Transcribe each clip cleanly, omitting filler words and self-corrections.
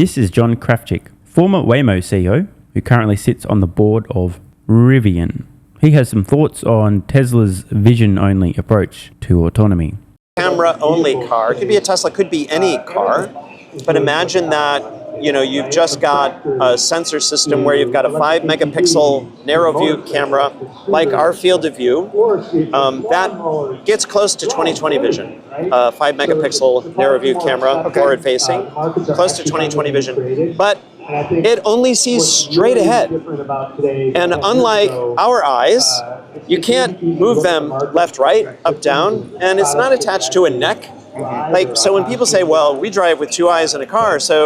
This is John Krafchick, former Waymo CEO, who currently sits on the board of Rivian. He has some thoughts on Tesla's vision-only approach to autonomy. Camera-only car, could be a Tesla, could be any car, but imagine that you've just got a sensor system where you've got a 5 megapixel narrow view camera, like our field of view, that gets close to 20/20 vision. 5 megapixel narrow view camera, forward facing, close to 20/20 vision, but it only sees straight ahead. And unlike our eyes, you can't move them left, right, up, down, and it's not attached to a neck. So when people say, well, we drive with 2 eyes in a car, so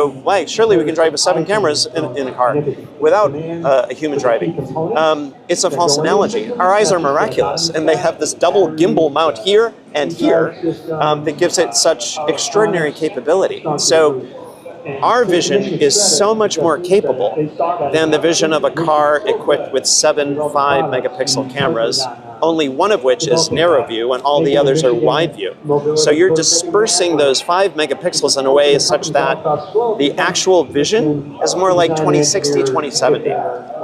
surely we can drive with 7 cameras in a car without a human driving. It's a false analogy. Our eyes are miraculous, and they have this double gimbal mount here and here that gives it such extraordinary capability. So our vision is so much more capable than the vision of a car equipped with 7 5 megapixel cameras, only one of which is narrow view and all the others are wide view. So you're dispersing those 5 megapixels in a way such that the actual vision is more like 2060, 2070.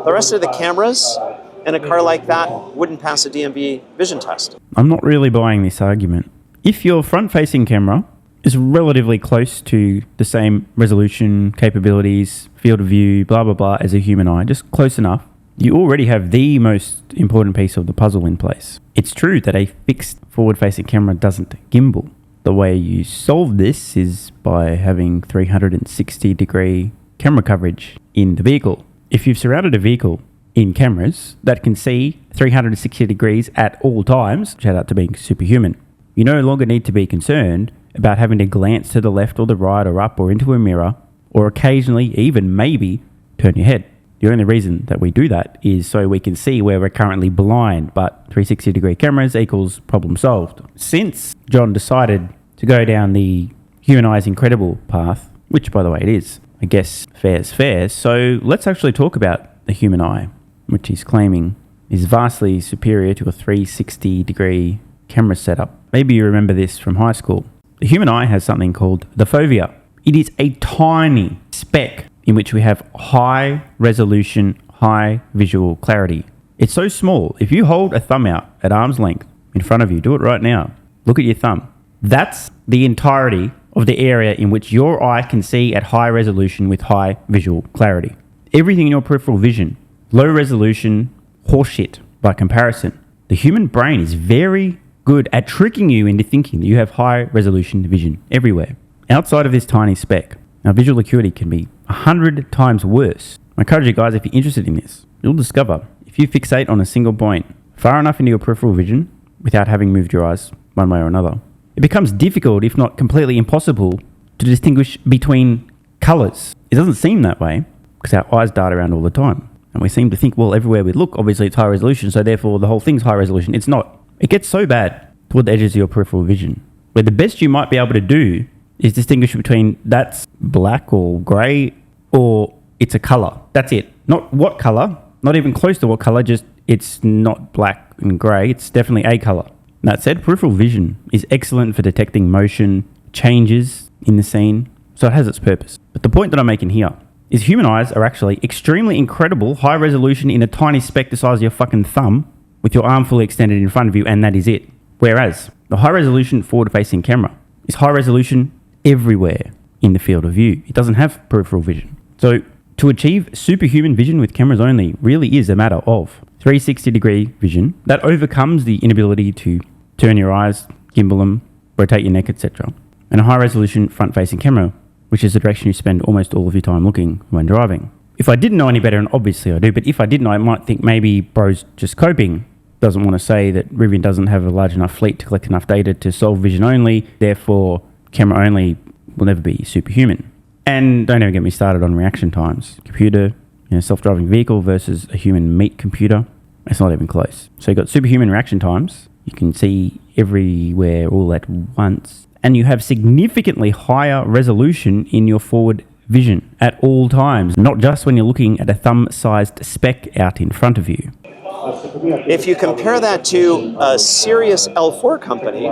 The rest of the cameras in a car like that wouldn't pass a DMV vision test. I'm not really buying this argument. If your front-facing camera is relatively close to the same resolution, capabilities, field of view, blah, blah, blah, as a human eye, just close enough, you already have the most important piece of the puzzle in place. It's true that a fixed forward-facing camera doesn't gimbal. The way you solve this is by having 360-degree camera coverage in the vehicle. If you've surrounded a vehicle in cameras that can see 360 degrees at all times, shout out to being superhuman, you no longer need to be concerned about having to glance to the left or the right or up or into a mirror, or occasionally even maybe turn your head. The only reason that we do that is so we can see where we're currently blind, but 360-degree cameras equals problem solved. Since John decided to go down the human eye's incredible path, which by the way it is, I guess fair's fair, so let's actually talk about the human eye, which he's claiming is vastly superior to a 360-degree camera setup. Maybe you remember this from high school. The human eye has something called the fovea. It is a tiny speck in which we have high resolution, high visual clarity. It's so small. If you hold a thumb out at arm's length in front of you, do it right now. Look at your thumb. That's the entirety of the area in which your eye can see at high resolution with high visual clarity. Everything in your peripheral vision, low resolution, horseshit by comparison. The human brain is very good at tricking you into thinking that you have high resolution vision everywhere. Outside of this tiny speck, our visual acuity can be 100 times worse. I encourage you guys, if you're interested in this, you'll discover if you fixate on a single point far enough into your peripheral vision without having moved your eyes one way or another, it becomes difficult, if not completely impossible, to distinguish between colors. It doesn't seem that way because our eyes dart around all the time. And we seem to think, well, everywhere we look, obviously it's high resolution, so therefore the whole thing's high resolution. It's not. It gets so bad toward the edges of your peripheral vision, where the best you might be able to do is distinguish between that's black or grey or it's a colour. That's it. Not what colour, not even close to what colour, just it's not black and grey, it's definitely a colour. That said, peripheral vision is excellent for detecting motion, changes in the scene, so it has its purpose. But the point that I'm making here is human eyes are actually extremely incredible, high resolution in a tiny speck the size of your fucking thumb, with your arm fully extended in front of you, and that is it. Whereas the high resolution forward-facing camera is high resolution everywhere in the field of view. It doesn't have peripheral vision. So to achieve superhuman vision with cameras only really is a matter of 360-degree vision that overcomes the inability to turn your eyes, gimbal them, rotate your neck, etc. And a high-resolution front-facing camera, which is the direction you spend almost all of your time looking when driving. If I didn't know any better, and obviously I do, but if I didn't, I might think maybe bro's just coping. Doesn't want to say that Rivian doesn't have a large enough fleet to collect enough data to solve vision only, therefore camera only will never be superhuman. And don't ever get me started on reaction times. Computer, self-driving vehicle versus a human meat computer, it's not even close. So you've got superhuman reaction times, you can see everywhere all at once, and you have significantly higher resolution in your forward vision at all times, not just when you're looking at a thumb-sized speck out in front of you. If you compare that to a serious L4 company,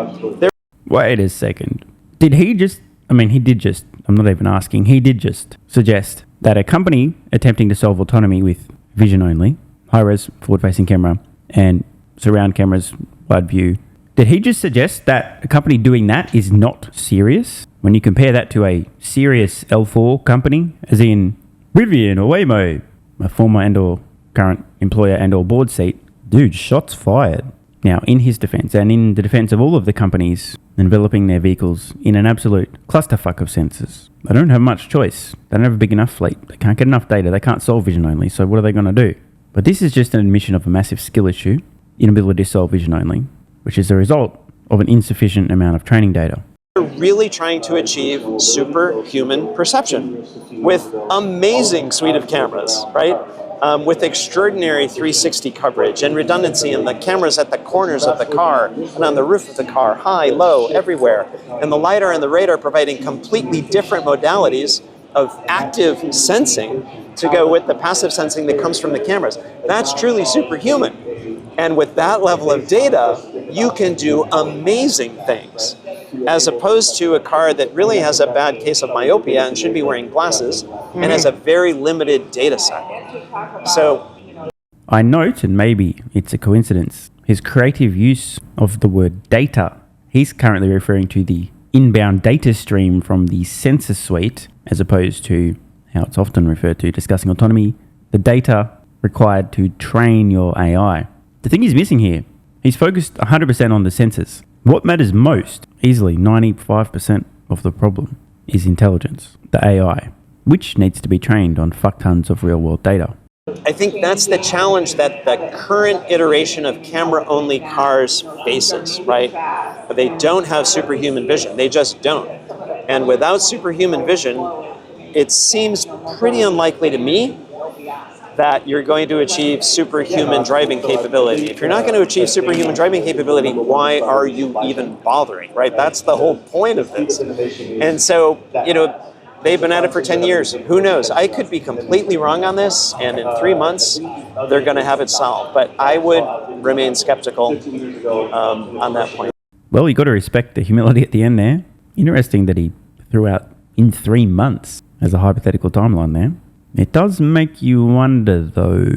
Wait a second. Did he just... he did just I'm not even asking. He did just suggest that a company attempting to solve autonomy with vision only, high-res forward-facing camera, and surround cameras, wide view, did he just suggest that a company doing that is not serious? When you compare that to a serious L4 company, as in Rivian or Waymo, a former and or current employer and or board seat, dude, shots fired. Now, in his defense, and in the defense of all of the companies enveloping their vehicles in an absolute clusterfuck of sensors, they don't have much choice. They don't have a big enough fleet. They can't get enough data. They can't solve vision only. So what are they going to do? But this is just an admission of a massive skill issue, inability to solve vision only, which is a result of an insufficient amount of training data. We're really trying to achieve superhuman perception with amazing suite of cameras, right? With extraordinary 360 coverage and redundancy in the cameras at the corners of the car and on the roof of the car, high, low, everywhere. And the LiDAR and the radar providing completely different modalities of active sensing to go with the passive sensing that comes from the cameras. That's truly superhuman. And with that level of data, you can do amazing things, as opposed to a car that really has a bad case of myopia and should be wearing glasses and has a very limited data set. So I note, and maybe it's a coincidence, his creative use of the word data. He's currently referring to the inbound data stream from the sensor suite, as opposed to how it's often referred to discussing autonomy, the data required to train your AI. The thing he's missing here, he's focused 100% on the sensors. What matters most, easily 95% of the problem, is intelligence, the AI, which needs to be trained on fuck tons of real-world data. I think that's the challenge that the current iteration of camera-only cars faces, right? They don't have superhuman vision. They just don't. And without superhuman vision, it seems pretty unlikely to me that you're going to achieve superhuman driving capability. If you're not going to achieve superhuman driving capability, why are you even bothering, right? That's the whole point of this. And so, they've been at it for 10 years. Who knows? I could be completely wrong on this, and in 3 months, they're going to have it solved. But I would remain skeptical on that point. Well, you got to respect the humility at the end there. Interesting that he threw out in 3 months as a hypothetical timeline there. It does make you wonder, though,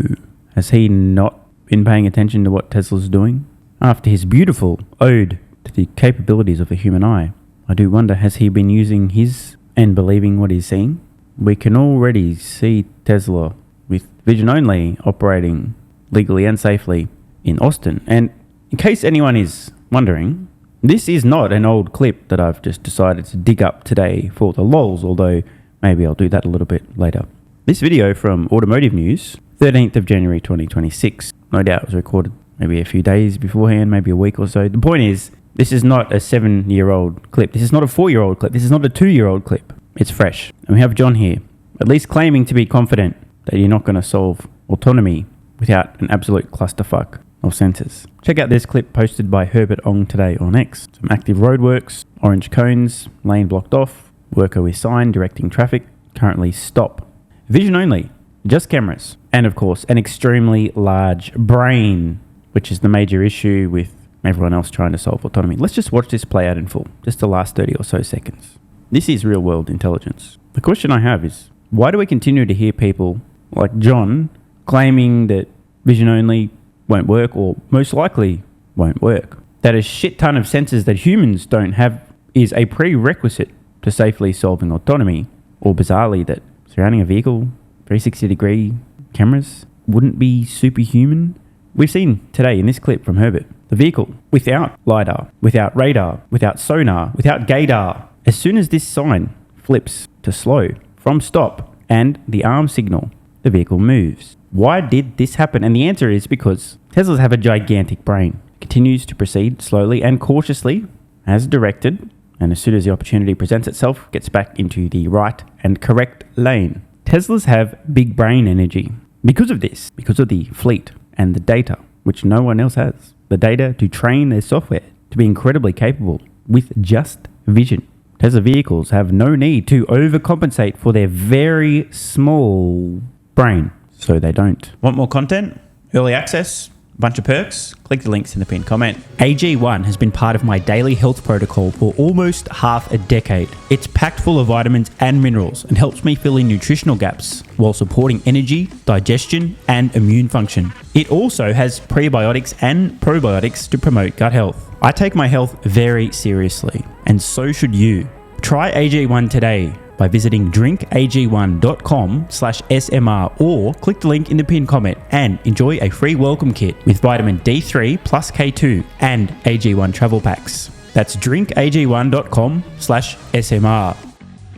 has he not been paying attention to what Tesla's doing? After his beautiful ode to the capabilities of the human eye, I do wonder, has he been using his and believing what he's seeing? We can already see Tesla with vision only operating legally and safely in Austin. And in case anyone is wondering, this is not an old clip that I've just decided to dig up today for the lols, although maybe I'll do that a little bit later. This video from Automotive News, 13th of January 2026, no doubt was recorded maybe a few days beforehand, maybe a week or so. The point is, this is not a 7-year-old clip. This is not a 4-year-old clip. This is not a 2-year-old clip. It's fresh. And we have John here, at least claiming to be confident that you're not going to solve autonomy without an absolute clusterfuck of sensors. Check out this clip posted by Herbert Ong today on X. Some active roadworks, orange cones, lane blocked off, worker with sign directing traffic, currently stop. Vision only, just cameras, and of course an extremely large brain, which is the major issue with everyone else trying to solve autonomy. Let's just watch this play out in full, just the last 30 or so seconds. This is real world intelligence. The question I have is, why do we continue to hear people like John claiming that vision only won't work, or most likely won't work? That a shit ton of sensors that humans don't have is a prerequisite to safely solving autonomy, or bizarrely that surrounding a vehicle, 360-degree cameras wouldn't be superhuman. We've seen today in this clip from Herbert, the vehicle without LiDAR, without radar, without sonar, without gaydar. As soon as this sign flips to slow from stop and the arm signal, the vehicle moves. Why did this happen? And the answer is because Teslas have a gigantic brain. It continues to proceed slowly and cautiously as directed, and as soon as the opportunity presents itself, gets back into the right and correct lane. Teslas have big brain energy. Because of this, because of the fleet and the data, which no one else has, the data to train their software to be incredibly capable with just vision. Tesla vehicles have no need to overcompensate for their very small brain, so they don't. Want more content? Early access? Bunch of perks, click the links in the pinned comment. AG1 has been part of my daily health protocol for almost half a decade. It's packed full of vitamins and minerals and helps me fill in nutritional gaps while supporting energy, digestion, and immune function. It also has prebiotics and probiotics to promote gut health. I take my health very seriously, and so should you. Try AG1 today by visiting drinkag1.com/SMR or click the link in the pinned comment and enjoy a free welcome kit with vitamin D3 plus K2 and AG1 travel packs. That's drinkag1.com/SMR.